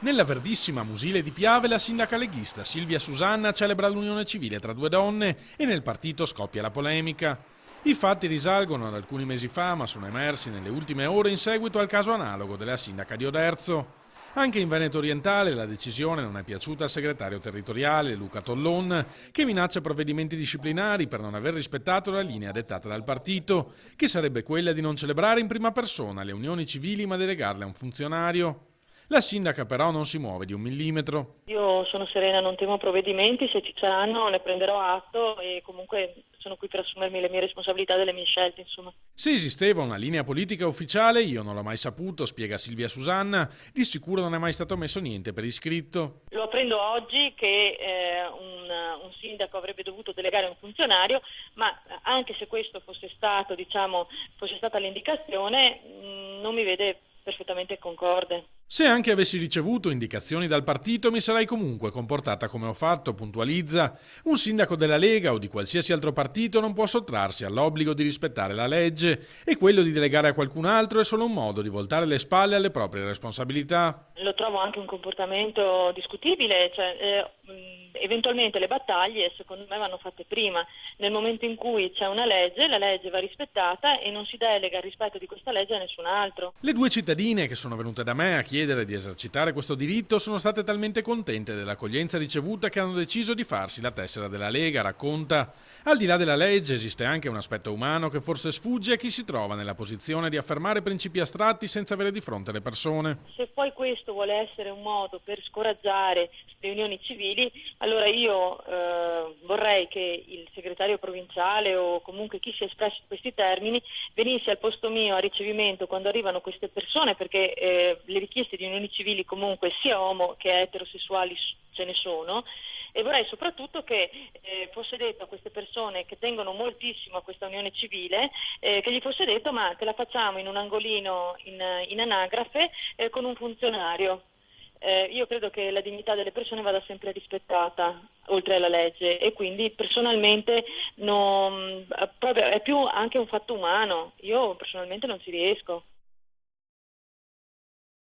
Nella verdissima Musile di Piave la sindaca leghista Silvia Susanna celebra l'unione civile tra due donne e nel partito scoppia la polemica. I fatti risalgono ad alcuni mesi fa, ma sono emersi nelle ultime ore in seguito al caso analogo della sindaca di Oderzo. Anche in Veneto Orientale la decisione non è piaciuta al segretario territoriale Luca Tollon, che minaccia provvedimenti disciplinari per non aver rispettato la linea dettata dal partito, che sarebbe quella di non celebrare in prima persona le unioni civili ma delegarle a un funzionario. La sindaca però non si muove di un millimetro. Io sono serena, non temo provvedimenti, se ci saranno ne prenderò atto e comunque sono qui per assumermi le mie responsabilità delle mie scelte, insomma. Se esisteva una linea politica ufficiale, io non l'ho mai saputo, spiega Silvia Susanna, di sicuro non è mai stato messo niente per iscritto. Lo apprendo oggi che un sindaco avrebbe dovuto delegare un funzionario, ma anche se questo fosse stato, fosse stata l'indicazione, non mi vede perfettamente concorde. Se anche avessi ricevuto indicazioni dal partito mi sarei comunque comportata come ho fatto, puntualizza. Un sindaco della Lega o di qualsiasi altro partito non può sottrarsi all'obbligo di rispettare la legge e quello di delegare a qualcun altro è solo un modo di voltare le spalle alle proprie responsabilità. Lo trovo anche un comportamento discutibile, eventualmente le battaglie secondo me vanno fatte prima, nel momento in cui c'è una legge, la legge va rispettata e non si delega il rispetto di questa legge a nessun altro. Le due cittadine che sono venute da me a chiedere di esercitare questo diritto sono state talmente contente dell'accoglienza ricevuta che hanno deciso di farsi la tessera della Lega, racconta. Al di là della legge esiste anche un aspetto umano che forse sfugge a chi si trova nella posizione di affermare principi astratti senza avere di fronte le persone. Se poi questo vuole essere un modo per scoraggiare le unioni civili, allora io vorrei che il segretario provinciale o comunque chi si è espresso in questi termini venisse al posto mio a ricevimento quando arrivano queste persone, perché le richieste di unioni civili comunque sia omo che eterosessuali ce ne sono, e vorrei soprattutto che fosse detto a queste persone che tengono moltissimo a questa unione civile, che gli fosse detto ma che la facciamo in un angolino in anagrafe con un funzionario. Io credo che la dignità delle persone vada sempre rispettata, oltre alla legge, e quindi personalmente proprio, è più anche un fatto umano. Io personalmente non ci riesco.